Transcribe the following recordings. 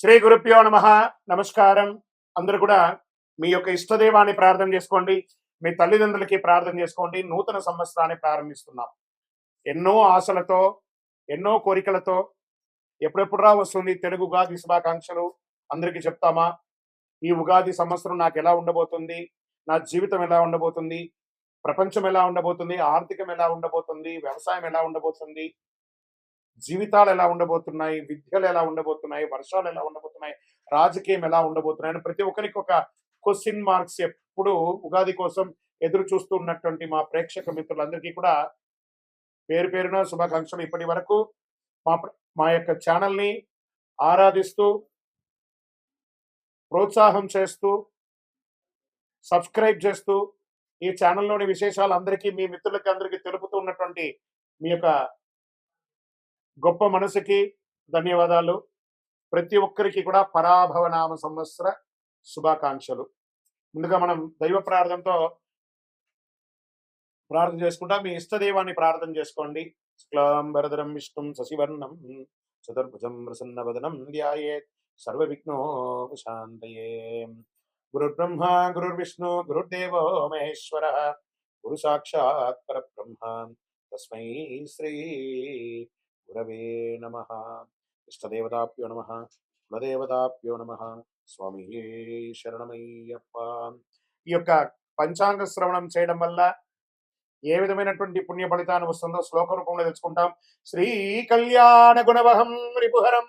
శ్రీ గురుభ్యో నమః. నమస్కారం. అందరూ కూడా మీ యొక్క ఇష్టదైవాన్ని ప్రార్థన చేసుకోండి. మీ తల్లిదండ్రులకి ప్రార్థన చేసుకోండి. నూతన సంవత్సరాన్ని ప్రారంభిస్తున్నాం. ఎన్నో ఆశలతో, ఎన్నో కోరికలతో ఎప్పుడెప్పుడురా వస్తుంది తెలుగు ఉగాది శుభాకాంక్షలు అందరికీ చెప్తామా? ఈ ఉగాది సంవత్సరం నాకు ఎలా ఉండబోతుంది? నా జీవితం ఎలా ఉండబోతుంది? ప్రపంచం ఎలా ఉండబోతుంది? ఆర్థికం ఎలా ఉండబోతుంది? వ్యవసాయం ఎలా ఉండబోతుంది? జీవితాలు ఎలా ఉండబోతున్నాయి, విద్యలు ఎలా ఉండబోతున్నాయి, వర్షాలు ఎలా ఉండబోతున్నాయి, రాజకీయం ఎలా ఉండబోతున్నాయి అని ప్రతి ఒక్కరికి ఒక క్వశ్చన్ మార్క్స్ ఎప్పుడు ఉగాది కోసం ఎదురు చూస్తున్నటువంటి మా ప్రేక్షక మిత్రులందరికీ కూడా పేరు పేరున శుభాకాంక్షలు. ఇప్పటి వరకు మా యొక్క ఛానల్ని ఆరాధిస్తూ ప్రోత్సాహం చేస్తూ సబ్స్క్రైబ్ చేస్తూ ఈ ఛానల్లోని విశేషాలు అందరికీ మీ మిత్రులకి అందరికీ తెలుపుతూ ఉన్నటువంటి మీ యొక్క గొప్ప మనసుకి ధన్యవాదాలు. ప్రతి ఒక్కరికి కూడా పరాభవనామ సంవత్సర శుభాకాంక్షలు. ముందుగా మనం దైవ ప్రార్థనతో ప్రార్థన చేసుకుంటా. మీ ఇష్టదైవాన్ని ప్రార్థన చేసుకోండి. శుక్లాంబరధరం విష్ణుం శశివర్ణం చతుర్భుజం ప్రసన్నవదనం ధ్యాయేత్ సర్వ విఘ్నోపశాంతయే. గురుర్బ్రహ్మ గురుర్విష్ణు గురుర్దేవో మహేశ్వర గురు సాక్షాత్ పరబ్రహ్మ తస్మై శ్రీ గురవే నమః. ఇష్టదేవతాభ్యో నమః, కులదేవతాభ్యో నమః. స్వామి శరణమయ్యప్ప. ఈ యొక్క పంచాంగ శ్రవణం చేయడం వల్ల ఏ విధమైనటువంటి పుణ్య ఫలితాన్ని వస్తుందో శ్లోక రూపంలో తెలుసుకుంటాం. శ్రీ కళ్యాణ గుణవహం రిపుహరం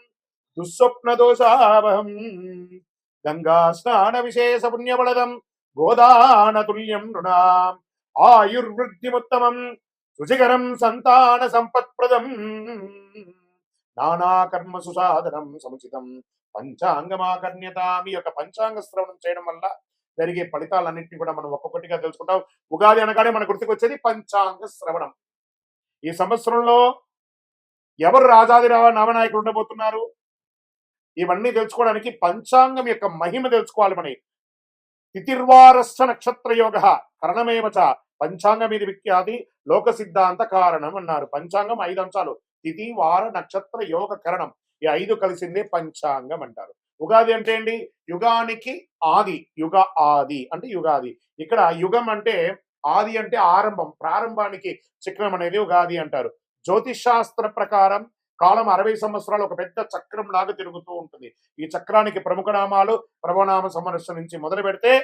దుస్వప్న దోషావహం గంగా స్నాన విశేష పుణ్యబలదం గోదాన తుల్యం నృణాం ఆయుర్వృద్ధిముత్తమం రుచికరం సంతాన సంపత్ప్రదం నానాకర్మ సుసాధనం సముచితం పంచాంగమాకర్ణ్యతాం. ఈ యొక్క పంచాంగ శ్రవణం చేయడం వల్ల జరిగే ఫలితాలన్నింటినీ కూడా మనం ఒక్కొక్కటిగా తెలుసుకుంటాం. ఉగాది అనగానే మన గుర్తుకొచ్చేది పంచాంగ శ్రవణం. ఈ సంవత్సరంలో ఎవరు రాజాది నవనాయకులు ఉండబోతున్నారు, ఇవన్నీ తెలుసుకోవడానికి పంచాంగం యొక్క మహిమ తెలుసుకోవాలి. మన తిథిర్వారస్థ నక్షత్ర యోగ కరణమేవచ పంచాంగం ఇది విఖ్యాతి లోక సిద్ధాంత కారణం అన్నారు. పంచాంగం 5 అంశాలు: తిథి, వార, నక్షత్ర, యోగ, కరణం. ఈ 5 కలిసిందే పంచాంగం అంటారు. ఉగాది అంటే ఏంటి? యుగానికి ఆది. యుగ ఆది అంటే యుగాది. ఇక్కడ యుగం అంటే ఆది అంటే ఆరంభం, ప్రారంభానికి చిహ్నం అనేది ఉగాది అంటారు. జ్యోతిష్ శాస్త్ర ప్రకారం కాలం 60 సంవత్సరాలు ఒక పెద్ద చక్రం లాగా తిరుగుతూ ఉంటుంది. ఈ చక్రానికి ప్రముఖ నామాలు ప్రభనామ సంవత్సరం నుంచి మొదలు పెడితే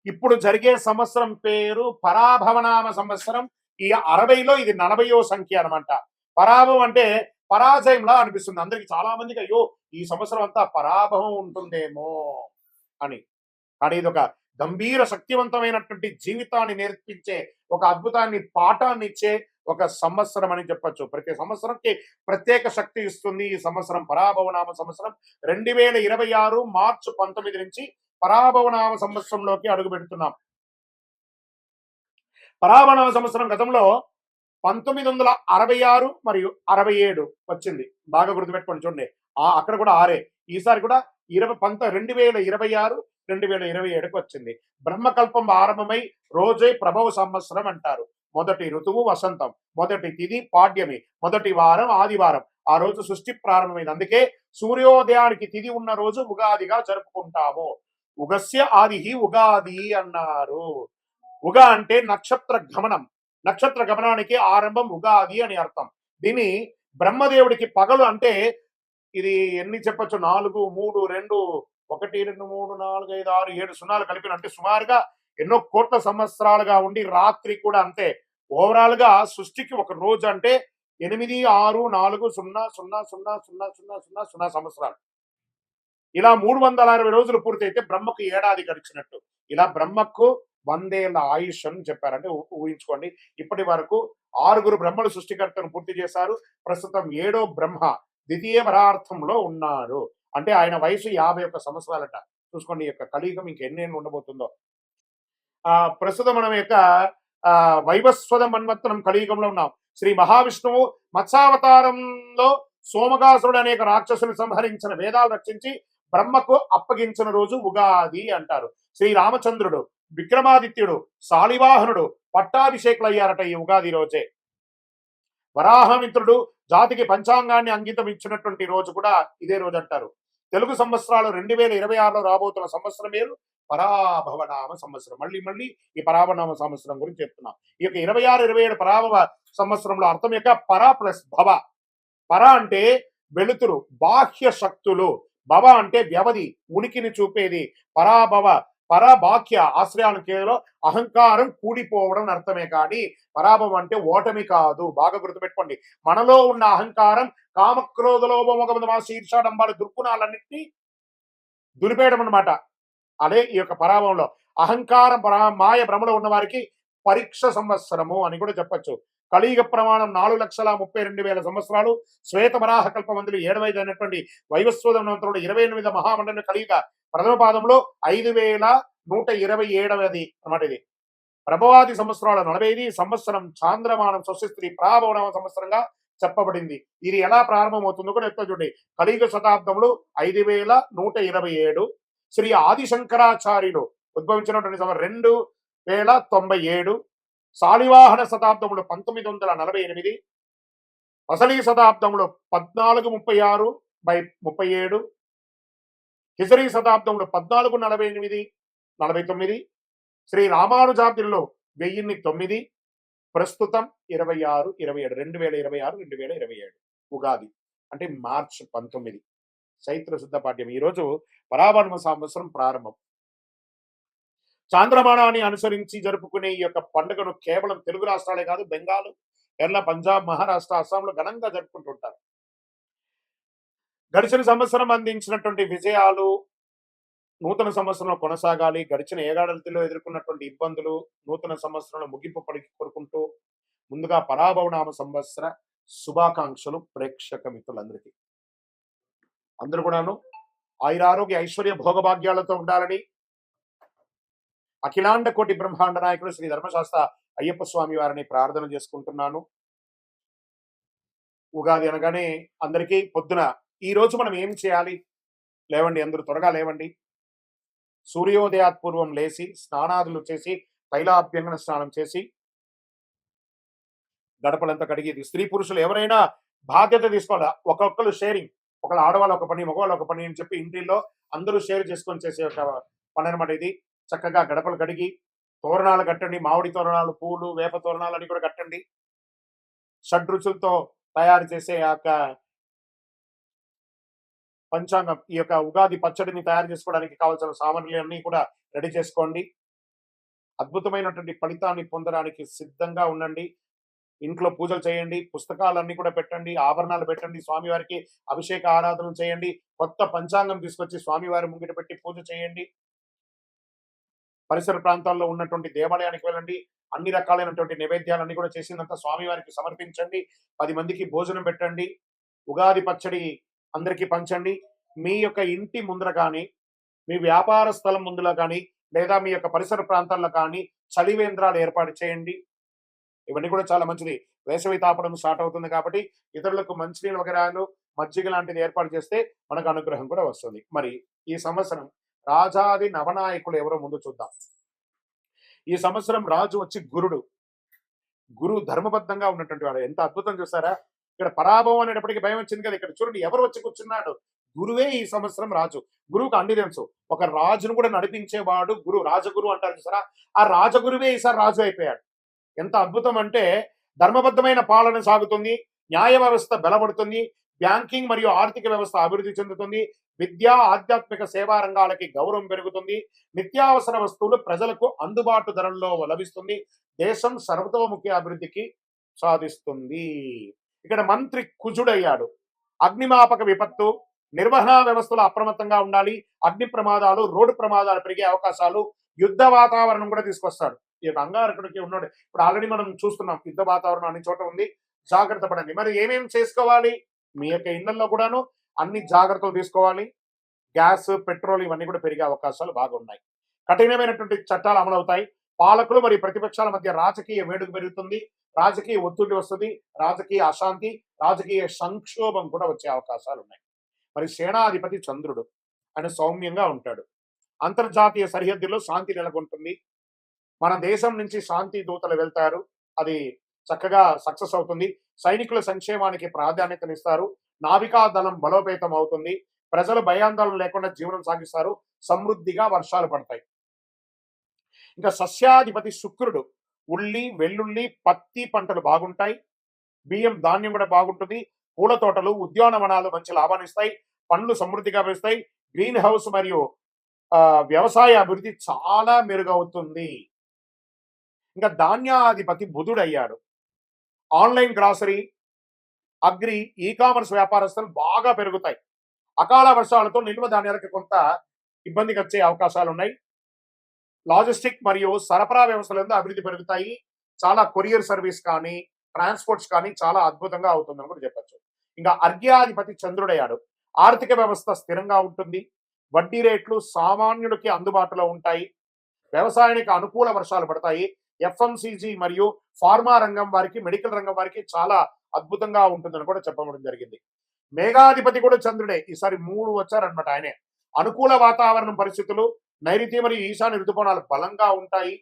ఇప్పుడు జరిగే సంవత్సరం పేరు పరాభవనామ సంవత్సరం. ఈ 60లో ఇది 40వ సంఖ్య అనమాట. పరాభవం అంటే పరాజయంలా అనిపిస్తుంది అందరికి. చాలా మందికి అయ్యో ఈ సంవత్సరం అంతా పరాభవం ఉంటుందేమో అని. కానీ ఇది ఒక గంభీర శక్తివంతమైనటువంటి జీవితాన్ని నేర్పించే, ఒక అద్భుతాన్ని పాఠాన్ని ఇచ్చే ఒక సంవత్సరం అని చెప్పొచ్చు. ప్రతి సంవత్సరంకి ప్రత్యేక శక్తి ఇస్తుంది ఈ సంవత్సరం. పరాభవనామ సంవత్సరం 2026 మార్చి 19 నుంచి పరాభవనామ సంవత్సరంలోకి అడుగు పెడుతున్నాం. పరాభవనామ సంవత్సరం గతంలో 1966 మరియు 67 వచ్చింది. బాగా గుర్తుపెట్టుకోండి. చూడండి, అక్కడ కూడా 6. ఈసారి కూడా 2026 2027కి వచ్చింది. బ్రహ్మకల్పం ఆరంభమై రోజే ప్రభవ సంవత్సరం అంటారు. మొదటి ఋతువు వసంతం, మొదటి తిథి పాడ్యమి, మొదటి వారం ఆదివారం. ఆ రోజు సృష్టి ప్రారంభమైంది. అందుకే సూర్యోదయానికి తిథి ఉన్న రోజు ఉగాదిగా జరుపుకుంటాము. ఉగస్య ఆది ఉగాది అన్నారు. ఉగా అంటే నక్షత్ర గమనం. నక్షత్ర గమనానికి ఆరంభం ఉగాది అని అర్థం. దీన్ని బ్రహ్మదేవుడికి పగలు అంటే ఇది ఎన్ని చెప్పచ్చు? 4, 3, 2, 1, 2, 3, 4, 5, 6, 7 సున్నాలు కలిపిన అంటే సుమారుగా ఎన్నో కోట్ల సంవత్సరాలుగా ఉండి రాత్రి కూడా అంతే. ఓవరాల్ గా సృష్టికి ఒక రోజు అంటే 8, 6, 4, 0, 0, 0, 0, 0, 0, 0 సంవత్సరాలు. ఇలా 360 రోజులు పూర్తయితే బ్రహ్మకు ఏడాది గడిచినట్టు. ఇలా బ్రహ్మకు 100 ఏళ్ల ఆయుష్ అని చెప్పారంటే ఊహించుకోండి. ఇప్పటి వరకు 6 బ్రహ్మలు సృష్టికర్తను పూర్తి చేశారు. ప్రస్తుతం 7వ బ్రహ్మ ద్వితీయ వరార్థంలో ఉన్నారు. అంటే ఆయన వయసు 51 సంవత్సరాలట. చూసుకోండి ఈ యొక్క కలియుగం ఇంకెన్నేళ్ళు ఉండబోతుందో. ప్రస్తుతం మనం యొక్క వైవస్వత మన్వత్తనం కలియుగంలో ఉన్నాం. శ్రీ మహావిష్ణువు మత్స్యావతారంలో సోమగాసురుడు అనేక రాక్షసులు సంహరించిన, వేదాలు రక్షించి బ్రహ్మకు అప్పగించిన రోజు ఉగాది అంటారు. శ్రీ రామచంద్రుడు, విక్రమాదిత్యుడు, శాలివాహనుడు పట్టాభిషేకులు అయ్యారట ఈ ఉగాది రోజే. వరాహమిత్రుడు జాతికి పంచాంగాన్ని అంకితం ఇచ్చినటువంటి రోజు కూడా ఇదే రోజు అంటారు. తెలుగు సంవత్సరాలు 2026లో రాబోతున్న సంవత్సరం పేరు పరాభవనామ సంవత్సరం. మళ్ళీ మళ్ళీ ఈ పరాభవనామ సంవత్సరం గురించి చెప్తున్నాం. ఈ యొక్క 26, 27 పరాభవ సంవత్సరంలో అర్థం యొక్క పర ప్లస్ భవ. పర అంటే వెలుతురు, బాహ్య శక్తులు. భవ అంటే వ్యవధి, ఉనికిని చూపేది. పరాభవ, పరబాహ్య ఆశ్రయాలు కేవలం అహంకారం కూడిపోవడం అర్థమే కానీ పరాభవం అంటే ఓటమి కాదు. బాగా గుర్తుపెట్టుకోండి. మనలో ఉన్న అహంకారం, కామక్రోధ లోభమోహ శీర్షాడంబాలు దుర్గుణాలన్నింటినీ దులిపేయడం అనమాట. అదే ఈ యొక్క పరాభవంలో అహంకారం మాయ భ్రమలో ఉన్న వారికి పరీక్ష సంవత్సరము అని కూడా చెప్పచ్చు. కలియుగ ప్రమాణం 4,32,000 సంవత్సరాలు. శ్వేత వరాహ కల్పమందులు 7వ అయినటువంటి వైవస్వతంలో 28 మహామండలి కలియుగ ప్రథమ పాదంలో 5,127 అన్నమాట. ఇది ప్రభవాది సంవత్సరాల 45 సంవత్సరం చాంద్రమానం స్వస్తి ప్రాభవనామ సంవత్సరంగా చెప్పబడింది. ఇది ఎలా ప్రారంభమవుతుందో కూడా చెప్తా చూడండి. కలియుగ శతాబ్దంలో 5,127. శ్రీ ఆదిశంకరాచార్యులు ఉద్భవించినటువంటి 2,097. శాలివాహన శతాబ్దంలో 1948. అసలీ శతాబ్దంలో 1436/37. హిజరీ శతాబ్దంలో 1448, 49. శ్రీ రామానుజాబ్దిలో 1009. ప్రస్తుతం 26, 27, 2026, 2027 ఉగాది అంటే మార్చి 19 చైత్ర శుద్ధ పాఠ్యం. ఈరోజు పరాభవ సంవత్సరం ప్రారంభం. చాంద్రమానాన్ని అనుసరించి జరుపుకునే ఈ యొక్క పండుగను కేవలం తెలుగు రాష్ట్రాలే కాదు, బెంగాల్, కేరళ, పంజాబ్, మహారాష్ట్ర, అస్సాంలో ఘనంగా జరుపుకుంటుంటారు. గడిచిన సంవత్సరం అందించినటువంటి విజయాలు నూతన సంవత్సరంలో కొనసాగాలి. గడిచిన ఏడాదిలో ఎదుర్కొన్నటువంటి ఇబ్బందులు నూతన సంవత్సరంలో ముగింపు పలికి కోరుకుంటూ ముందుగా పరాభవనామ సంవత్సర శుభాకాంక్షలు ప్రేక్షక మిత్రులందరికీ. అందరూ కూడాను ఆయురారోగ్య ఐశ్వర్య భోగభాగ్యాలతో ఉండాలని అఖిలాండ కోటి బ్రహ్మాండ నాయకుడు శ్రీ ధర్మశాస్త్ర అయ్యప్ప స్వామి వారిని ప్రార్థన చేసుకుంటున్నాను. ఉగాది అనగానే అందరికీ పొద్దున ఈ రోజు మనం ఏం చేయాలి? లేవండి, అందరూ త్వరగా లేవండి. సూర్యోదయాత్ పూర్వం లేచి స్నానాదులు చేసి తైలాభ్యంగన స్నానం చేసి గడపలంతా కడిగి, స్త్రీ పురుషులు ఎవరైనా బాధ్యత తీసుకోవాలి. ఒక్కొక్కరు షేరింగ్, ఒకళ్ళు ఆడవాళ్ళు ఒక పని, మగవాళ్ళు ఒక పని అని చెప్పి ఇంటిల్లో అందరూ షేర్ చేసుకొని చేసే ఒక పని అనమాట ఇది. చక్కగా గడపలు కడిగి తోరణాలు కట్టండి. మామిడి తోరణాలు, పూలు, వేప తోరణాలు అన్ని కూడా కట్టండి. షడ్రుచులతో తయారు చేసే ఆ యొక్క పంచాంగం, ఈ యొక్క ఉగాది పచ్చడిని తయారు చేసుకోవడానికి కావాల్సిన సామాగ్రిలన్నీ కూడా రెడీ చేసుకోండి. అద్భుతమైనటువంటి ఫలితాన్ని పొందడానికి సిద్ధంగా ఉండండి. ఇంట్లో పూజలు చేయండి, పుస్తకాలన్నీ కూడా పెట్టండి, ఆభరణాలు పెట్టండి, స్వామివారికి అభిషేక ఆరాధన చేయండి, కొత్త పంచాంగం తీసుకొచ్చి స్వామివారి ముంగిట పెట్టి పూజ చేయండి. పరిసర ప్రాంతాల్లో ఉన్నటువంటి దేవాలయానికి వెళ్ళండి. అన్ని రకాలైనటువంటి నైవేద్యాలన్నీ కూడా చేసినంత స్వామివారికి సమర్పించండి. 10 మందికి భోజనం పెట్టండి. ఉగాది పచ్చడి అందరికీ పంచండి. మీ యొక్క ఇంటి ముందర కానీ, మీ వ్యాపార స్థలం ముందులో కానీ, లేదా మీ యొక్క పరిసర ప్రాంతాల్లో కానీ చలివేంద్రాలు ఏర్పాటు చేయండి. ఇవన్నీ కూడా చాలా మంచిది. వేసవి తాపడం స్టార్ట్ అవుతుంది కాబట్టి ఇతరులకు మంచినీళ్ళు వగరాలు, మజ్జిగ లాంటిది ఏర్పాటు చేస్తే మనకు అనుగ్రహం కూడా వస్తుంది. మరి ఈ సంవత్సరం రాజాది నవనాయకులు ఎవరో ముందు చూద్దాం. ఈ సంవత్సరం రాజు వచ్చి గురుడు. గురువు ధర్మబద్ధంగా ఉన్నటువంటి వాడు. ఎంత అద్భుతం చూసారా? ఇక్కడ పరాభవం అనేటప్పటికీ భయం వచ్చింది కదా. ఇక్కడ చూడండి ఎవరు వచ్చి కూర్చున్నాడు. గురువే ఈ సంవత్సరం రాజు. గురువుకు అన్ని తెలుసు. ఒక రాజును కూడా నడిపించేవాడు గురువు. రాజగురు అంటారు చూసారా? ఆ రాజగురువే ఈసారి రాజు అయిపోయాడు. ఎంత అద్భుతం అంటే ధర్మబద్ధమైన పాలన సాగుతుంది, న్యాయ వ్యవస్థ బలపడుతుంది, బ్యాంకింగ్ మరియు ఆర్థిక వ్యవస్థ అభివృద్ధి చెందుతుంది, విద్యా ఆధ్యాత్మిక సేవా రంగాలకి గౌరవం పెరుగుతుంది, నిత్యావసర వస్తువులు ప్రజలకు అందుబాటు ధరల్లో లభిస్తుంది, దేశం సర్వతోముఖి అభివృద్ధికి సాధిస్తుంది. ఇక్కడ మంత్రి కుజుడయ్యాడు. అగ్నిమాపక విపత్తు, నిర్వహణ వ్యవస్థలో అప్రమత్తంగా ఉండాలి. అగ్ని ప్రమాదాలు, రోడ్డు ప్రమాదాలు పెరిగే అవకాశాలు, యుద్ధ వాతావరణం కూడా తీసుకొస్తాడు. ఈ యొక్క అంగారకుడికి ఉన్నాడు. ఇప్పుడు ఆల్రెడీ మనం చూస్తున్నాం యుద్ధ వాతావరణం అన్ని చోట ఉంది. జాగ్రత్త పడండి. మరి ఏమేమి చేసుకోవాలి? మీ యొక్క ఇళ్లలో కూడాను అన్ని జాగ్రత్తలు తీసుకోవాలి. గ్యాస్, పెట్రోల్ ఇవన్నీ కూడా పెరిగే అవకాశాలు బాగున్నాయి. కఠినమైనటువంటి చట్టాలు అమలవుతాయి. పాలకులు మరియు ప్రతిపక్షాల మధ్య రాజకీయ వేడుక పెరుగుతుంది, రాజకీయ ఒత్తిడి వస్తుంది, రాజకీయ అశాంతి, రాజకీయ సంక్షోభం కూడా వచ్చే అవకాశాలు ఉన్నాయి. మరి సేనాధిపతి చంద్రుడు, ఆయన సౌమ్యంగా ఉంటాడు. అంతర్జాతీయ సరిహద్దుల్లో శాంతి నెలకొంటుంది. మన దేశం నుంచి శాంతి దూతలు వెళ్తారు. అది చక్కగా సక్సెస్ అవుతుంది. సైనికుల సంక్షేమానికి ప్రాధాన్యతనిస్తారు. నావికా దళం బలోపేతం అవుతుంది. ప్రజలు భయాందోళన లేకుండా జీవనం సాగిస్తారు. సమృద్ధిగా వర్షాలు పడతాయి. ఇంకా సస్యాధిపతి శుక్రుడు ఉల్లి, వెల్లుల్లి, పత్తి పంటలు బాగుంటాయి. బియ్యం, ధాన్యం కూడా బాగుంటుంది. పూల తోటలు, ఉద్యానవనాలు మంచి లాభాన్నిస్తాయి. పండ్లు సమృద్ధిగా పెరుస్తాయి. గ్రీన్ హౌస్ మరియు వ్యవసాయ అభివృద్ధి చాలా మెరుగవుతుంది. ఇంకా ధాన్యాధిపతి బుధుడయ్యాడు. Online grocery, agri, e commerce వ్యాపారస్తులు బాగా పెరుగుతాయి. అకాల వర్షాలతో నిల్వ ధాన్యాలకు కొంత ఇబ్బందికి వచ్చే అవకాశాలు ఉన్నాయి. లాజిస్టిక్ మరియు సరఫరా వ్యవస్థలందు అభివృద్ధి పెరుగుతాయి. చాలా కొరియర్ సర్వీస్ కానీ, ట్రాన్స్పోర్ట్స్ కానీ చాలా అద్భుతంగా అవుతుందని కూడా చెప్పొచ్చు. ఇంకా అర్ఘ్యాధిపతి చంద్రుడయ్యాడు. ఆర్థిక వ్యవస్థ స్థిరంగా ఉంటుంది. వడ్డీ రేట్లు సామాన్యుడికి అందుబాటులో ఉంటాయి. వ్యవసాయానికి అనుకూల వర్షాలు పడతాయి. ఎఫ్ఎంసీజీ మరియు ఫార్మా రంగం వారికి, మెడికల్ రంగం వారికి చాలా అద్భుతంగా ఉంటుందని కూడా చెప్పడం జరిగింది. మేఘాధిపతి కూడా చంద్రుడే. ఈసారి 3 వచ్చారనమాట ఆయనే. అనుకూల వాతావరణం పరిస్థితులు, నైరుతి మరియు ఈశాన్య ఋతుపవనాలు బలంగా ఉంటాయి.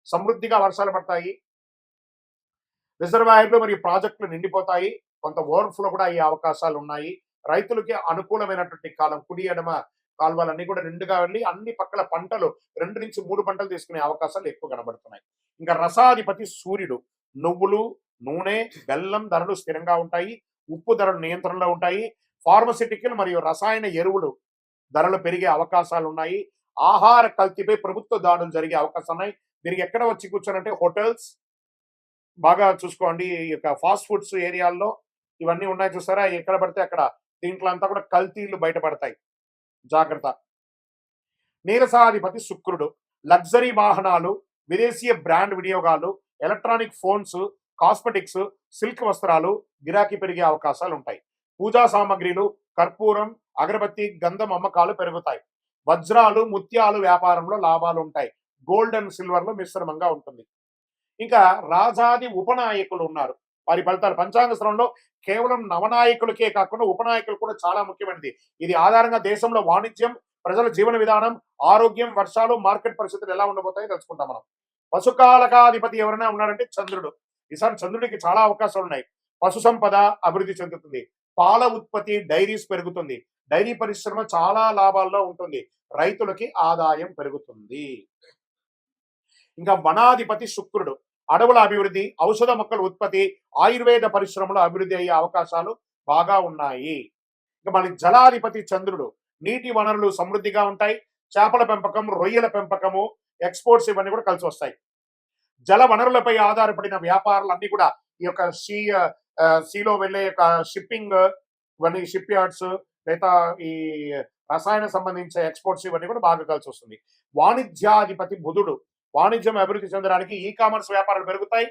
సమృద్ధిగా వర్షాలు పడతాయి. రిజర్వాయర్లు మరియు ప్రాజెక్టులు నిండిపోతాయి. కొంత ఓవర్ఫ్లో కూడా అయ్యే అవకాశాలు ఉన్నాయి. రైతులకి అనుకూలమైనటువంటి కాలం. కుడి ఎడమ కాలువలన్నీ కూడా నిండుగా వెళ్ళి అన్ని పక్కల పంటలు 2 నుంచి 3 పంటలు తీసుకునే అవకాశాలు ఎక్కువ కనబడుతున్నాయి. ఇంకా రసాధిపతి సూర్యుడు. నువ్వులు, నూనె, బెల్లం ధరలు స్థిరంగా ఉంటాయి. ఉప్పు ధరలు నియంత్రణలో ఉంటాయి. ఫార్మసిటికల్ మరియు రసాయన ఎరువులు ధరలు పెరిగే అవకాశాలు ఉన్నాయి. ఆహార కల్తీపై ప్రభుత్వ దాడులు జరిగే అవకాశాలు ఉన్నాయి. మీరు ఎక్కడ వచ్చి కూర్చోనంటే హోటల్స్ బాగా చూసుకోండి. ఈ యొక్క ఫాస్ట్ ఫుడ్స్ ఏరియాల్లో ఇవన్నీ ఉన్నాయి చూసారా, ఎక్కడ పడితే అక్కడ దీంట్లో అంతా కూడా కల్తీలు బయటపడతాయి. జాగ్రత్త. నీరసాధిపతి శుక్రుడు. లగ్జరీ వాహనాలు, విదేశీయ బ్రాండ్ వినియోగాలు, ఎలక్ట్రానిక్ ఫోన్స్, కాస్మెటిక్స్, సిల్క్ వస్త్రాలు గిరాకీ పెరిగే అవకాశాలు ఉంటాయి. పూజా సామాగ్రిలు, కర్పూరం, అగరబత్తి, గంధం అమ్మకాలు పెరుగుతాయి. వజ్రాలు, ముత్యాలు వ్యాపారంలో లాభాలు ఉంటాయి. గోల్డ్ అండ్ సిల్వర్ లో మిశ్రమంగా ఉంటుంది. ఇంకా రాజాది ఉపనాయకులు ఉన్నారు. వారి ఫలితాలు పంచాంగ శ్రవణంలో కేవలం నవనాయకులకే కాకుండా ఉపనాయకులు కూడా చాలా ముఖ్యమైనది. ఇది ఆధారంగా దేశంలో వాణిజ్యం, ప్రజల జీవన విధానం, ఆరోగ్యం, వర్షాలు, మార్కెట్ పరిస్థితులు ఎలా ఉండబోతాయో తెలుసుకుంటాం మనం. పశుకాలకాధిపతి ఎవరైనా ఉన్నారంటే చంద్రుడు. ఈసారి చంద్రుడికి చాలా అవకాశాలు ఉన్నాయి. పశు సంపద అభివృద్ధి చెందుతుంది. పాల ఉత్పత్తి, డైరీస్ పెరుగుతుంది. డైరీ పరిశ్రమ చాలా లాభాల్లో ఉంటుంది. రైతులకి ఆదాయం పెరుగుతుంది. ఇంకా వనాధిపతి శుక్రుడు. అడవుల అభివృద్ధి, ఔషధ మొక్కల ఉత్పత్తి, ఆయుర్వేద పరిశ్రమలో అభివృద్ధి అయ్యే అవకాశాలు బాగా ఉన్నాయి. ఇంకా మళ్ళీ జలాధిపతి చంద్రుడు. నీటి వనరులు సమృద్ధిగా ఉంటాయి. చేపల పెంపకం, రొయ్యల పెంపకము, ఎక్స్పోర్ట్స్ ఇవన్నీ కూడా కలిసి వస్తాయి. జల వనరులపై ఆధారపడిన వ్యాపారాలు అన్ని కూడా ఈ యొక్క సీలో వెళ్ళే యొక్క షిప్పింగ్, ఇవన్నీ షిప్ యార్డ్స్, లేదా ఈ రసాయన సంబంధించిన ఎక్స్పోర్ట్స్ ఇవన్నీ కూడా బాగా కలిసి వస్తుంది. వాణిజ్యాధిపతి బుధుడు. వాణిజ్యం అభివృద్ధి చెందడానికి ఈ కామర్స్ వ్యాపారాలు పెరుగుతాయి.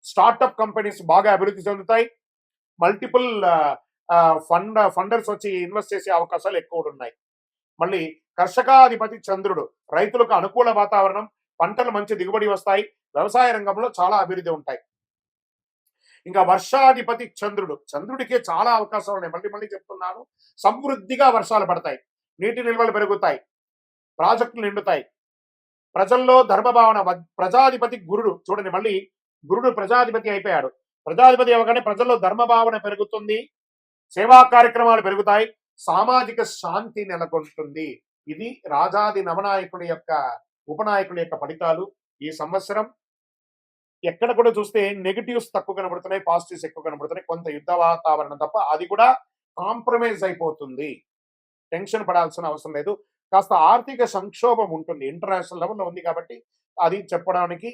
స్టార్టప్ కంపెనీస్ బాగా అభివృద్ధి చెందుతాయి. మల్టిపుల్ ఫండర్స్ వచ్చి ఇన్వెస్ట్ చేసే అవకాశాలు ఎక్కువ ఉన్నాయి. మళ్ళీ కర్షకాధిపతి చంద్రుడు. రైతులకు అనుకూల వాతావరణం, పంటలు మంచి దిగుబడి వస్తాయి. వ్యవసాయ రంగంలో చాలా అభివృద్ధి ఉంటాయి. ఇంకా వర్షాధిపతి చంద్రుడు. చంద్రుడికే చాలా అవకాశాలు ఉన్నాయి. మళ్ళీ చెప్తున్నాను. సమృద్ధిగా వర్షాలు పడతాయి. నీటి నిల్వలు పెరుగుతాయి. ప్రాజెక్టులు నిండుతాయి. ప్రజల్లో ధర్మభావన. ప్రజాధిపతి గురుడు. చూడండి, మళ్ళీ గురుడు ప్రజాధిపతి అయిపోయాడు. ప్రజాధిపతి అవగానే ప్రజల్లో ధర్మభావన పెరుగుతుంది. సేవా కార్యక్రమాలు పెరుగుతాయి. సామాజిక శాంతి నెలకొంటుంది. ఇది రాజాది నవనాయకుడి యొక్క ఉపనాయకుడి యొక్క ఫలితాలు. ఈ సంవత్సరం ఎక్కడ కూడా చూస్తే నెగిటివ్స్ తక్కువ కనబడుతున్నాయి, పాజిటివ్స్ ఎక్కువ కనబడుతున్నాయి. కొంత యుద్ధ వాతావరణం తప్ప అది కూడా కాంప్రమైజ్ అయిపోతుంది. టెన్షన్ పడాల్సిన అవసరం లేదు. కాస్త ఆర్థిక సంక్షోభం ఉంటుంది. ఇంటర్నేషనల్ లెవెల్లో ఉంది కాబట్టి అది చెప్పడానికి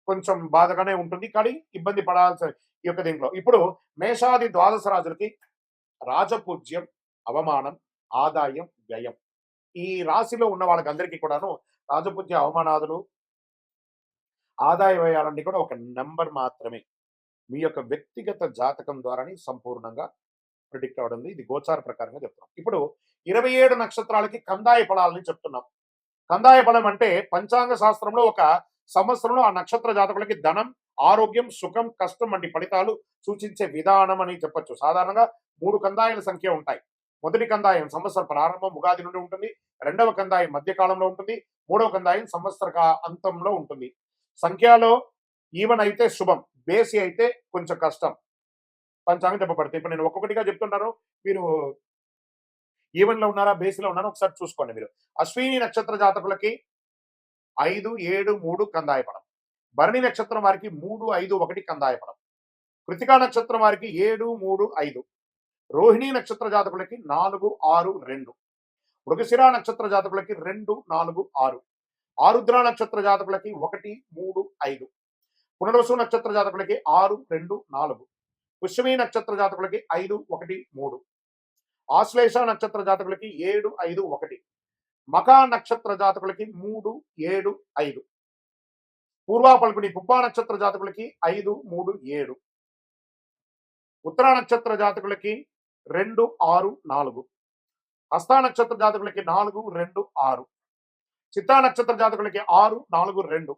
కొంచెం బాధగానే ఉంటుంది. కానీ ఇబ్బంది పడాల్సిన ఈ యొక్క దీంట్లో ఇప్పుడు మేషాది ద్వాదశ రాజులకి రాజపూజ్యం, అవమానం, ఆదాయం, వ్యయం. ఈ రాశిలో ఉన్న వాళ్ళకందరికీ కూడాను రాజపూజ్య, అవమానాదులు, ఆదాయ వ్యయాలన్నీ కూడా ఒక నెంబర్ మాత్రమే. మీ యొక్క వ్యక్తిగత జాతకం ద్వారానే సంపూర్ణంగా ప్రిడిక్ట్ అవడం. ఇది గోచార ప్రకారంగా చెప్తున్నాం. ఇప్పుడు 27 నక్షత్రాలకి కందాయ ఫలాలని చెప్తున్నాం. కందాయ ఫలం అంటే పంచాంగ శాస్త్రంలో ఒక సంవత్సరంలో ఆ నక్షత్ర జాతకులకి ధనం, ఆరోగ్యం, సుఖం, కష్టం వంటి ఫలితాలు సూచించే విధానం అని చెప్పొచ్చు. సాధారణంగా 3 కందాయాల సంఖ్య ఉంటాయి. మొదటి కందాయం సంవత్సర ప్రారంభం ఉగాది నుండి ఉంటుంది. రెండవ కందాయం మధ్యకాలంలో ఉంటుంది. మూడవ కందాయం సంవత్సర అంతంలో ఉంటుంది. సంఖ్యలో ఈవెన్ అయితే శుభం, బేసి అయితే కొంచెం కష్టం. పంచాంగం చెప్పబడతాయి. ఇప్పుడు నేను ఒక్కొక్కటిగా చెప్తుంటాను. మీరు ఈవెన్ లో ఉన్నారా, బేస్ లో ఉన్నారా ఒకసారి చూసుకోండి మీరు. అశ్విని నక్షత్ర జాతకులకి 5, 7, 3 కందాయపడం. భరణి నక్షత్రం వారికి 3, 5, 1 కందాయపడం. కృతికా నక్షత్రం వారికి 7, 3, 5. రోహిణి నక్షత్ర జాతకులకి 4, 6, 2. మృగశిర నక్షత్ర జాతకులకి 2, 4, 6. ఆరుద్ర నక్షత్ర జాతకులకి 1, 3, 5. పునర్వసు నక్షత్ర జాతకులకి 6, 2, 4. పుష్యమి నక్షత్ర జాతకులకి 5, 1, 3. ఆశ్లేష నక్షత్ర జాతకులకి 7, 5, 1. మఖా నక్షత్ర జాతకులకి 3, 7, 5. పూర్వా పల్గుని పుబ్బా నక్షత్ర జాతకులకి 5, 3, 7. ఉత్తర నక్షత్ర జాతకులకి 2, 6, 4. హస్త నక్షత్ర జాతకులకి 4, 2, 6. చిత్తా నక్షత్ర జాతకులకి 6, 4, 2.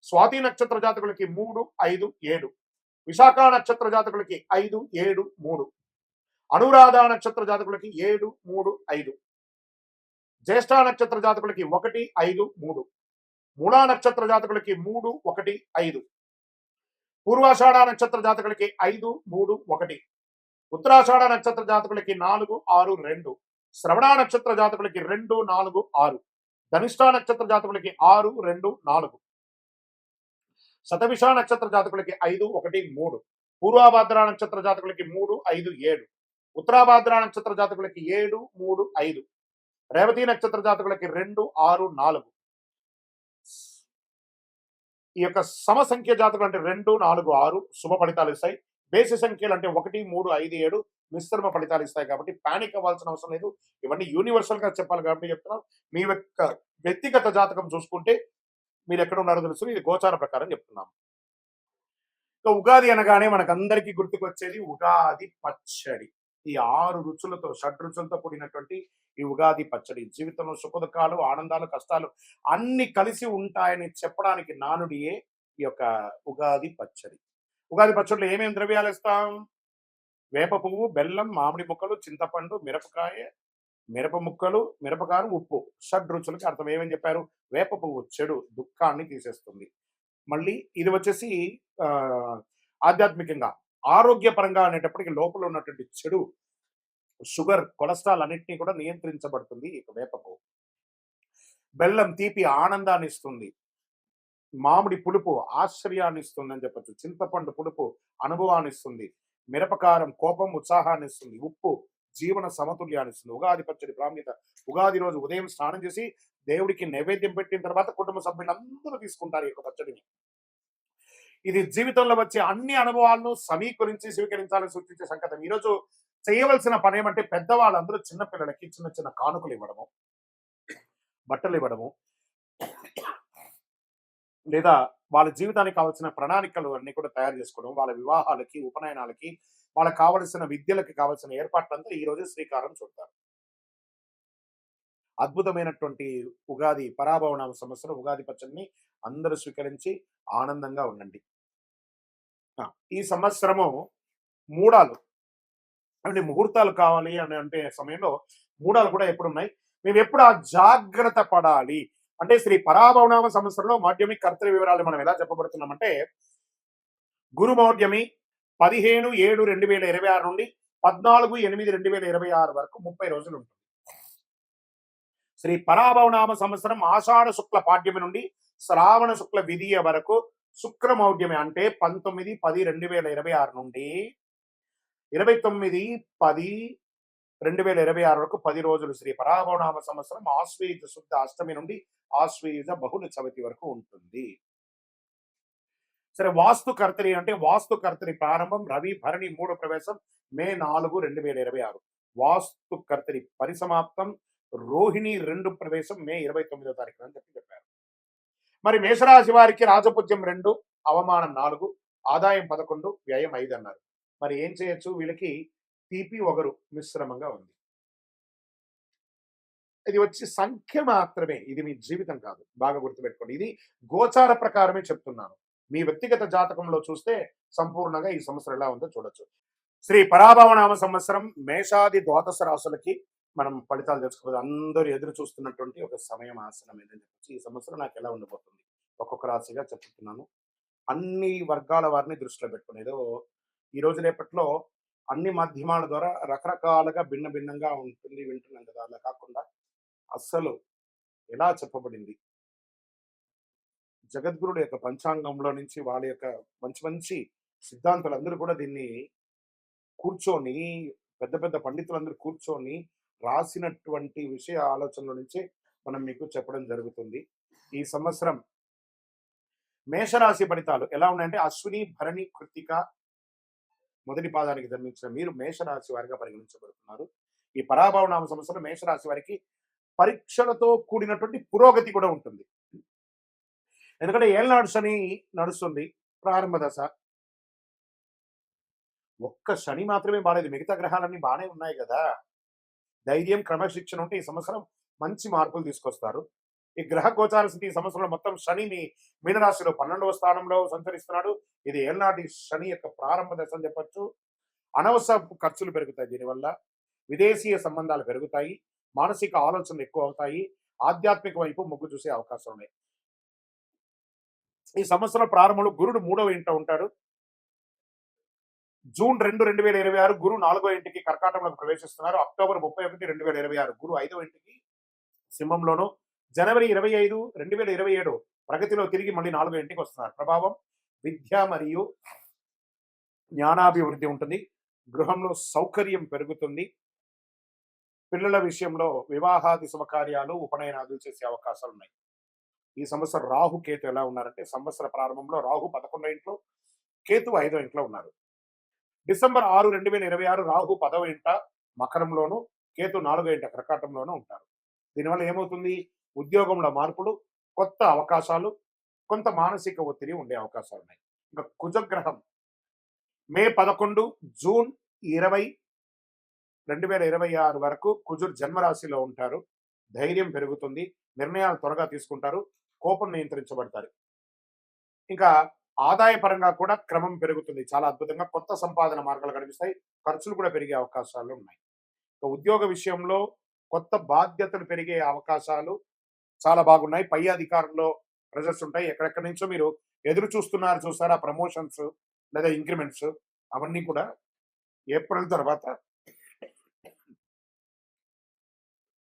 స్వాతి నక్షత్ర జాతకులకి 3, 5, 7. విశాఖ నక్షత్ర జాతకులకి 5, 7, 3. అనురాధ నక్షత్ర జాతకులకి 7, 3, 5. జ్యేష్ఠ నక్షత్ర జాతకులకి 1, 5, 3. మూలా నక్షత్ర జాతకులకి 3, 1, 5. పూర్వాషాఢ నక్షత్ర జాతకులకి 5, 3, 1. ఉత్తరాషాఢ నక్షత్ర జాతకులకి 4, 6, 2. శ్రవణ నక్షత్ర జాతకులకి 2, 4, 6. ధనిష్ట నక్షత్ర జాతకులకి 6, 2, 4. శతభిష నక్షత్ర జాతకులకి 5, 1, 3. పూర్వాభాద్ర నక్షత్ర జాతకులకి 3, 5, 7. ఉత్తరాభాద్ర నక్షత్ర జాతకులకి 7, 3, 5. రేవతి నక్షత్ర జాతకులకి 2, 6, 4. ఈ యొక్క సమ సంఖ్య జాతకులు అంటే 2, 4, 6 శుభ ఫలితాలు ఇస్తాయి. బేసి సంఖ్యలు అంటే 1, 3, 5, 7 మిశ్రమ ఫలితాలు ఇస్తాయి. కాబట్టి పానిక్ అవ్వాల్సిన అవసరం లేదు. ఇవన్నీ యూనివర్సల్ గా చెప్పాలి కాబట్టి చెప్తున్నాం. మీ యొక్క వ్యక్తిగత జాతకం చూసుకుంటే మీరు ఎక్కడ ఉన్నారో తెలుసు. ఇది గోచార ప్రకారం చెప్తున్నాం. ఉగాది అనగానే మనకందరికీ గుర్తుకొచ్చేది ఉగాది పచ్చడి. ఈ 6 రుచులతో, షడ్రుచులతో కూడినటువంటి ఈ ఉగాది పచ్చడి జీవితంలో సుఖదుఖాలు, ఆనందాలు, కష్టాలు అన్ని కలిసి ఉంటాయని చెప్పడానికి నానుడియే ఈ యొక్క ఉగాది పచ్చడి. ఉగాది పచ్చడిలో ఏమేమి ద్రవ్యాలు ఇస్తాం? వేప పువ్వు, బెల్లం, మామిడి ముక్కలు, చింతపండు, మిరపకాయ, మిరప ముక్కలు, మిరపకారం, ఉప్పు. షడ్రుచులకి అర్థం ఏమని చెప్పారు? వేప పువ్వు చెడు దుఃఖాన్ని తీసేస్తుంది. మళ్ళీ ఇది వచ్చేసి ఆధ్యాత్మికంగా ఆరోగ్యపరంగా అనేటప్పటికి లోపల ఉన్నటువంటి చెడు షుగర్, కొలెస్ట్రాల్ అన్నింటినీ కూడా నియంత్రించబడుతుంది ఈ వేప పువ్వు. బెల్లం తీపి ఆనందాన్ని ఇస్తుంది. మామిడి పులుపు ఆశ్చర్యాన్ని ఇస్తుంది అని చెప్పచ్చు. చింతపండు పులుపు అనుభవాన్ని ఇస్తుంది. మిరపకారం కోపం, ఉత్సాహాన్ని ఇస్తుంది. ఉప్పు జీవన సమతుల్యాన్ని ఇస్తుంది. ఉగాది పచ్చడి ప్రాముఖ్యత. ఉగాది రోజు ఉదయం స్నానం చేసి దేవుడికి నైవేద్యం పెట్టిన తర్వాత కుటుంబ సభ్యులందరూ తీసుకుంటారు ఈ యొక్క పచ్చడిని. ఇది జీవితంలో వచ్చే అన్ని అనుభవాలను సమీకరించి స్వీకరించాలని సూచించే సంకేతం. ఈరోజు చేయవలసిన పని ఏమంటే పెద్దవాళ్ళందరూ చిన్న పిల్లలకి చిన్న చిన్న కానుకలు ఇవ్వడము, బట్టలు ఇవ్వడము, లేదా వాళ్ళ జీవితానికి కావాల్సిన ప్రణాళికలు అన్ని కూడా తయారు చేసుకోవడం, వాళ్ళ వివాహాలకి, ఉపనయనాలకి, వాళ్ళకి కావలసిన విద్యలకి కావాల్సిన ఏర్పాట్లంతా ఈ రోజు శ్రీకారం చుడతారు. అద్భుతమైనటువంటి ఉగాది పరాభవనామ సంవత్సరం ఉగాది పచ్చడిని అందరూ స్వీకరించి ఆనందంగా ఉండండి. ఈ సంవత్సరము మూడాలు అంటే ముహూర్తాలు కావాలి అని అంటే సమయంలో మూడాలు కూడా ఎప్పుడు ఉన్నాయి. మేము ఎప్పుడు ఆ జాగ్రత్త పడాలి అంటే శ్రీ పరాభవనామ సంవత్సరంలో మాధ్యమిక కర్తవ్య వివరాలు మనం ఎలా చెప్పబడుతున్నామంటే గురు మౌఢ్యమి 15/7/2026 నుండి 14/8/2026 వరకు 30 రోజులు ఉంటుంది. శ్రీ పరాభవనామ సంవత్సరం ఆషాఢ శుక్ల పాడ్యమి నుండి శ్రావణ శుక్ల విధియ వరకు శుక్రమౌఢ్యమి అంటే 19/10/2026 నుండి 29/10/2026 వరకు 10 రోజులు శ్రీ పరాభవనామ సంవత్సరం ఆశ్వయుజ శుద్ధ అష్టమి నుండి ఆశ్వయుజ బహుళ చవితి వరకు ఉంటుంది. సరే, వాస్తు కర్తరి అంటే వాస్తు కర్తరి ప్రారంభం రవి భరణి 3 ప్రవేశం మే 4, 2026. వాస్తు కర్తరి పరిసమాప్తం రోహిణి 2 ప్రవేశం మే 29వ తారీఖు అని చెప్పారు. మరి మేషరాశి వారికి రాజపూజ్యం 2, అవమానం 4, ఆదాయం 11, వ్యయం 5 అన్నారు. మరి ఏం చేయొచ్చు? వీళ్ళకి తీపి ఒగరు మిశ్రమంగా ఉంది. ఇది వచ్చి సంఖ్య మాత్రమే, ఇది మీ జీవితం కాదు. బాగా గుర్తుపెట్టుకోండి. ఇది గోచార ప్రకారమే చెప్తున్నాను. మీ వ్యక్తిగత జాతకంలో చూస్తే సంపూర్ణంగా ఈ సంవత్సరం ఎలా ఉందో చూడొచ్చు. శ్రీ పరాభవనామ సంవత్సరం మేషాది ద్వాదశ రాశులకి మనం ఫలితాలు తెలుసుకోవాలి. అందరూ ఎదురు చూస్తున్నటువంటి ఒక సమయం ఆసనం ఏంటని చెప్పి ఈ సంవత్సరం నాకు ఎలా ఉండబోతుంది ఒక్కొక్క రాశిగా చెప్తున్నాను. అన్ని వర్గాల వారిని దృష్టిలో పెట్టుకుని ఏదో ఈ రోజు రేపట్లో అన్ని మాధ్యమాల ద్వారా రకరకాలుగా భిన్న భిన్నంగా ఉంటుంది వింటున్నాం కదా! అలా కాకుండా అస్సలు ఎలా చెప్పబడింది జగద్గురుడు యొక్క పంచాంగంలో నుంచి వాళ్ళ యొక్క మంచి మంచి సిద్ధాంతులందరూ కూడా దీన్ని కూర్చొని పెద్ద పెద్ద పండితులందరూ కూర్చొని రాసినటువంటి విషయ ఆలోచనల నుంచే మనం మీకు చెప్పడం జరుగుతుంది. ఈ సంవత్సరం మేషరాశి ఫలితాలు ఎలా ఉన్నాయంటే అశ్విని, భరణి, కృత్తిక మొదటి పాదానికి జన్మించిన మీరు మేషరాశి వారిగా పరిగణించబడుతున్నారు. ఈ పరాభవ నామ సంవత్సరం మేషరాశి వారికి పరీక్షలతో కూడినటువంటి పురోగతి కూడా ఉంటుంది. ఎందుకంటే ఏళ్ళనాడు శని నడుస్తుంది, ప్రారంభ దశ. ఒక్క శని మాత్రమే బాలేదు. మిగతా గ్రహాలన్నీ బానే ఉన్నాయి గదా! ధైర్యం, క్రమశిక్షణ ఉంటే ఈ సంవత్సరం మంచి మార్పులు తీసుకొస్తారు. ఈ గ్రహ గోచార స్థితి ఈ సంవత్సరంలో మొత్తం శని మీ మీనరాశిలో 12వ స్థానంలో సంచరిస్తున్నాడు. ఇది ఏళ్ళనాటి శని యొక్క ప్రారంభ దశ అని చెప్పొచ్చు. అనవసరపు ఖర్చులు పెరుగుతాయి దీనివల్ల. విదేశీయ సంబంధాలు పెరుగుతాయి. మానసిక ఆలోచనలు ఎక్కువ అవుతాయి. ఆధ్యాత్మిక వైపు మొగ్గు చూసే అవకాశం ఉన్నాయి. ఈ సంవత్సరం ప్రారంభంలో గురుడు 3వ ఇంట ఉంటాడు. జూన్ 2, 2026 గురు 4వ ఇంటికి కర్కాటకంలోకి ప్రవేశిస్తున్నారు. అక్టోబర్ 31, 2026 గురు 5వ ఇంటికి సింహంలోను. జనవరి 25, 2027 ప్రగతిలో తిరిగి మళ్ళీ 4వ ఇంటికి వస్తున్నారు. ప్రభావం విద్య మరియు జ్ఞానాభివృద్ధి ఉంటుంది. గృహంలో సౌకర్యం పెరుగుతుంది. పిల్లల విషయంలో వివాహాది శుభకార్యాలు, ఉపనయనాదులు చేసే అవకాశాలు ఉన్నాయి. ఈ సంవత్సరం రాహు, కేతు ఎలా ఉన్నారంటే సంవత్సర ప్రారంభంలో రాహు 11వ ఇంట్లో, కేతు 5వ ఇంట్లో ఉన్నారు. డిసెంబర్ 6, 2026 రాహు 10వ ఇంట మకరంలోను, కేతు 4వ ఇంట కర్కాటకంలోనూ ఉంటారు. దీనివల్ల ఏమవుతుంది? ఉద్యోగంలో మార్పులు, కొత్త అవకాశాలు, కొంత మానసిక ఒత్తిడి ఉండే అవకాశాలు ఉన్నాయి. ఇంకా కుజగ్రహం మే 11, జూన్ 20, 2026 వరకు కుజుడు జన్మరాశిలో ఉంటారు. ధైర్యం పెరుగుతుంది. నిర్ణయాలు త్వరగా తీసుకుంటారు. కోపం నియంత్రించబడతారు. ఇంకా ఆదాయ పరంగా కూడా క్రమం పెరుగుతుంది. చాలా అద్భుతంగా కొత్త సంపాదన మార్గాలు కనిపిస్తాయి. ఖర్చులు కూడా పెరిగే అవకాశాలు ఉన్నాయి. ఉద్యోగ విషయంలో కొత్త బాధ్యతలు పెరిగే అవకాశాలు చాలా బాగున్నాయి. పై అధికారంలో ప్రెజర్స్ ఉంటాయి. ఎక్కడెక్కడి నుంచో మీరు ఎదురు చూస్తున్నారు చూసారా ప్రమోషన్స్ లేదా ఇంక్రిమెంట్స్, అవన్నీ కూడా ఏప్రిల్ తర్వాత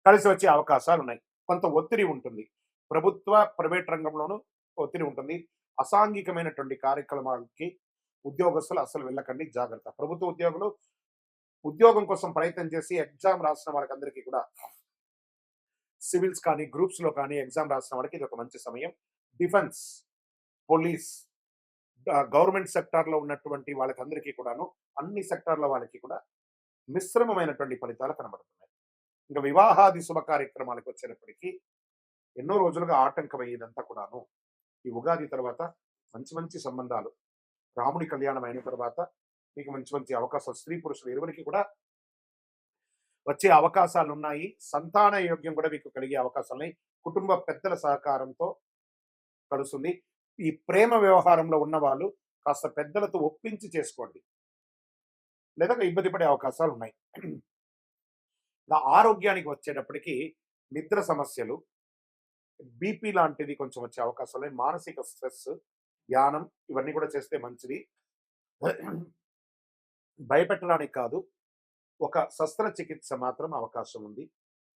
కలిసి వచ్చే అవకాశాలు ఉన్నాయి. కొంత ఒత్తిడి ఉంటుంది. ప్రభుత్వ, ప్రైవేట్ రంగంలోనూ ఒత్తిడి ఉంటుంది. అసాంఘికమైనటువంటి కార్యక్రమాలకి ఉద్యోగస్తులు అస్సలు వెళ్ళకండి, జాగ్రత్త. ప్రభుత్వ ఉద్యోగులు ఉద్యోగం కోసం ప్రయత్నం చేసి ఎగ్జామ్ రాసిన వాళ్ళకందరికీ కూడా సివిల్స్ కానీ, గ్రూప్స్ లో కానీ ఎగ్జామ్ రాసిన వాళ్ళకి ఇది ఒక మంచి సమయం. డిఫెన్స్, పోలీస్, గవర్నమెంట్ సెక్టార్ లో ఉన్నటువంటి వాళ్ళకందరికీ కూడాను అన్ని సెక్టార్ల వాళ్ళకి కూడా మిశ్రమమైనటువంటి ఫలితాలు కనబడుతున్నాయి. ఇంకా వివాహాది శుభ కార్యక్రమాలకు వచ్చేటప్పటికీ ఎన్నో రోజులుగా ఆటంకమయ్యేదంతా కూడాను ఈ ఉగాది తర్వాత మంచి మంచి సంబంధాలు, రాముడి కళ్యాణం అయిన తర్వాత మీకు మంచి మంచి అవకాశాలు, స్త్రీ పురుషులు ఇరువురికి కూడా వచ్చే అవకాశాలు ఉన్నాయి. సంతాన యోగ్యం కూడా మీకు కలిగే అవకాశాలు ఉన్నాయి. కుటుంబ పెద్దల సహకారంతో కలుస్తుంది. ఈ ప్రేమ వ్యవహారంలో ఉన్న వాళ్ళు కాస్త పెద్దలతో ఒప్పించి చేసుకోండి, లేదా ఇబ్బంది పడే అవకాశాలు ఉన్నాయి. ఆరోగ్యానికి వచ్చేటప్పటికి నిద్ర సమస్యలు, బీపీ లాంటిది కొంచెం వచ్చే అవకాశాలు ఉన్నాయి. మానసిక స్ట్రెస్, ధ్యానం ఇవన్నీ కూడా చేస్తే మంచిది. భయపెట్టడానికి కాదు, ఒక శస్త్రచికిత్స మాత్రం అవకాశం ఉంది.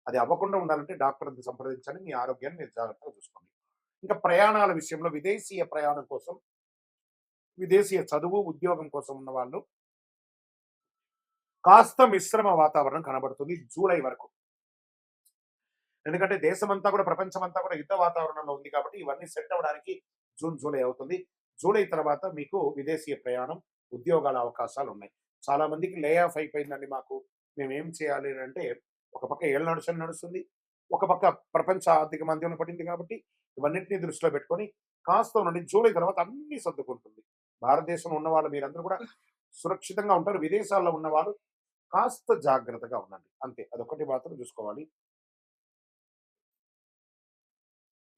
అది అవ్వకుండా ఉండాలంటే డాక్టర్ని సంప్రదించండి. మీ ఆరోగ్యాన్ని మీరు జాగ్రత్తగా చూసుకోండి. ఇంకా ప్రయాణాల విషయంలో విదేశీయ ప్రయాణం కోసం, విదేశీయ చదువు, ఉద్యోగం కోసం ఉన్న వాళ్ళు కాస్త మిశ్రమ వాతావరణం కనబడుతుంది జూలై వరకు. ఎందుకంటే దేశమంతా కూడా, ప్రపంచమంతా కూడా యుద్ధ వాతావరణంలో ఉంది కాబట్టి ఇవన్నీ సెట్ అవ్వడానికి జూన్, జూలై అవుతుంది. జూలై తర్వాత మీకు విదేశీయ ప్రయాణం, ఉద్యోగాల అవకాశాలు ఉన్నాయి. చాలా మందికి లే ఆఫ్ అయిపోయిందండి మాకు, మేమేం చేయాలి అంటే, ఒక పక్క ఏళ్ళ శని నడుస్తుంది, ఒక పక్క ప్రపంచ ఆర్థిక మాంద్యం పడింది కాబట్టి ఇవన్నింటినీ దృష్టిలో పెట్టుకొని కాస్త ఉండండి. జూలై తర్వాత అన్ని సర్దుకుంటుంది. భారతదేశంలో ఉన్న వాళ్ళు మీరందరూ కూడా సురక్షితంగా ఉంటారు. విదేశాల్లో ఉన్నవాళ్ళు కాస్త జాగ్రత్తగా ఉండండి, అంతే. అదొకటి మాత్రం చూసుకోవాలి.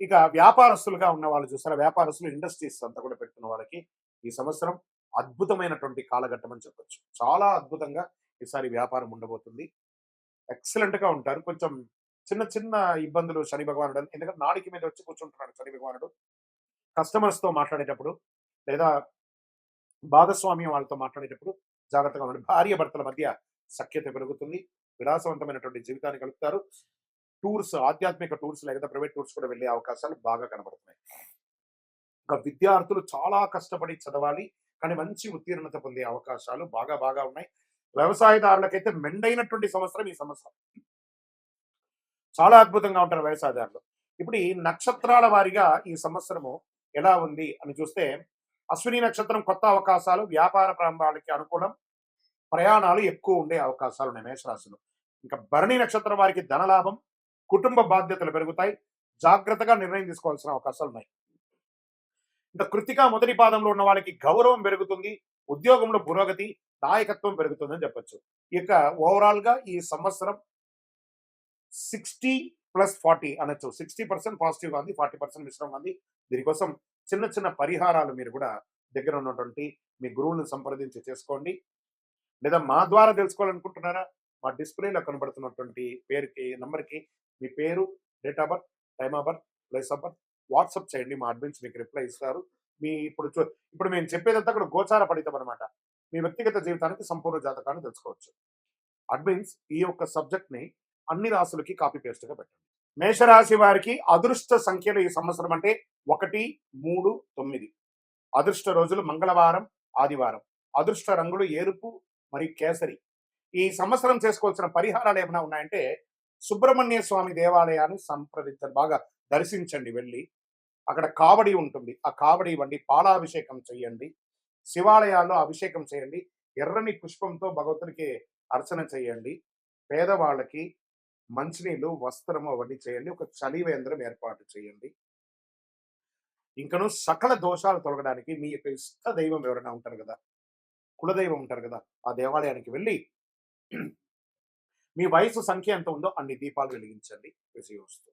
ఇక వ్యాపారస్తులుగా ఉన్న వాళ్ళు చూసారా, వ్యాపారస్తులు, ఇండస్ట్రీస్ అంతా కూడా పెట్టుకున్న వాళ్ళకి ఈ సంవత్సరం అద్భుతమైనటువంటి కాలఘట్టం అని చెప్పొచ్చు. చాలా అద్భుతంగా ఈసారి వ్యాపారం ఉండబోతుంది. ఎక్సలెంట్ గా ఉంటారు. కొంచెం చిన్న చిన్న ఇబ్బందులు శని భగవానుడు, ఎందుకంటే నాడికి మీద వచ్చి కూర్చుంటున్నాడు శని భగవానుడు. కస్టమర్స్ తో మాట్లాడేటప్పుడు లేదా భాగస్వామ్యం వాళ్ళతో మాట్లాడేటప్పుడు జాగ్రత్తగా ఉండండి. భార్యాభర్తల మధ్య సఖ్యత పెరుగుతుంది. విలాసవంతమైనటువంటి జీవితాన్ని గడుపుతారు. టూర్స్, ఆధ్యాత్మిక టూర్స్ లేదా ప్రైవేట్ టూర్స్ కూడా వెళ్ళే అవకాశాలు బాగా కనబడుతున్నాయి. ఇంకా విద్యార్థులు చాలా కష్టపడి చదవాలి. కానీ మంచి ఉత్తీర్ణత పొందే అవకాశాలు బాగా ఉన్నాయి. వ్యవసాయదారులకైతే మెండైనటువంటి సంవత్సరం ఈ సంవత్సరం. చాలా అద్భుతంగా ఉంటారు వ్యవసాయదారులు. ఇప్పుడు ఈ నక్షత్రాల వారీగా ఈ సంవత్సరము ఎలా ఉంది అని చూస్తే, అశ్విని నక్షత్రం కొత్త అవకాశాలు, వ్యాపార ప్రారంభాలకి అనుకూలం, ప్రయాణాలు ఎక్కువ ఉండే అవకాశాలున్నాయి మేషరాశిలో. ఇంకా భరణి నక్షత్రం వారికి ధనలాభం, కుటుంబ బాధ్యతలు పెరుగుతాయి. జాగ్రత్తగా నిర్ణయం తీసుకోవాల్సిన అవకాశాలున్నాయి. ఇంకా కృత్తిక మొదటి పాదంలో ఉన్న వాళ్ళకి గౌరవం పెరుగుతుంది. ఉద్యోగంలో పురోగతి, నాయకత్వం పెరుగుతుందని చెప్పొచ్చు. ఇక ఓవరాల్‌గా ఈ సంవత్సరం 60+40 అనొచ్చు. 60% పాజిటివ్‌గా ఉంది. 40% మిశ్రమంగా ఉంది. దీనికోసం చిన్న పరిహారాలు మీరు కూడా దగ్గర ఉన్నటువంటి మీ గురువులను సంప్రదించి చేసుకోండి. లేదా మా ద్వారా తెలుసుకోవాలనుకుంటున్నారా? మా డిస్‌ప్లేలో కనబడుతున్నటువంటి నంబర్‌కి మీ పేరు, date of birth, time of birth, place of birth WhatsApp చేయండి. మా అడ్మిన్స్ మీకు రిప్లై ఇస్తారు. మీ ఇప్పుడు మేము చెప్పేదంతా కూడా గోచార ఫలితం అనమాట. మీ వ్యక్తిగత జీవితానికి సంపూర్ణ జాతకాన్ని తెలుసుకోవచ్చు. అడ్మిన్స్ ఈ యొక్క సబ్జెక్ట్‌ని అన్ని రాశులకి కాపీ పేస్ట్‌గా పెట్టండి. మేషరాశి వారికి అదృష్ట సంఖ్యలు ఈ సంవత్సరం అంటే 1, 3, 9. అదృష్ట రోజులు మంగళవారం, ఆదివారం. అదృష్ట రంగులు ఎరుపు మరియు కేసరి. ఈ సంవత్సరం చేసుకోవాల్సిన పరిహారాలు ఏమైనా ఉన్నాయంటే, సుబ్రహ్మణ్య స్వామి దేవాలయాన్ని సంప్రదించండి. బాగా దర్శించండి వెళ్ళి. అక్కడ కావడి ఉంటుంది. ఆ కావడి ఇవ్వండి. పాలాభిషేకం చేయండి. శివాలయాల్లో అభిషేకం చేయండి. ఎర్రని పుష్పంతో భగవంతునికి అర్చన చేయండి. పేదవాళ్ళకి మంచినీళ్ళు, వస్త్రము అవన్నీ చేయండి. ఒక చలివేంద్రం ఏర్పాటు చేయండి. ఇంకను సకల దోషాలు తొలగడానికి మీ యొక్క ఇష్ట దైవం ఎవరైనా ఉంటారు కదా! కులదైవం ఉంటారు కదా! ఆ దేవాలయానికి వెళ్ళి మీ వయసు సంఖ్య ఎంత ఉందో అన్ని దీపాలు వెలిగించండి. విజయోస్తు.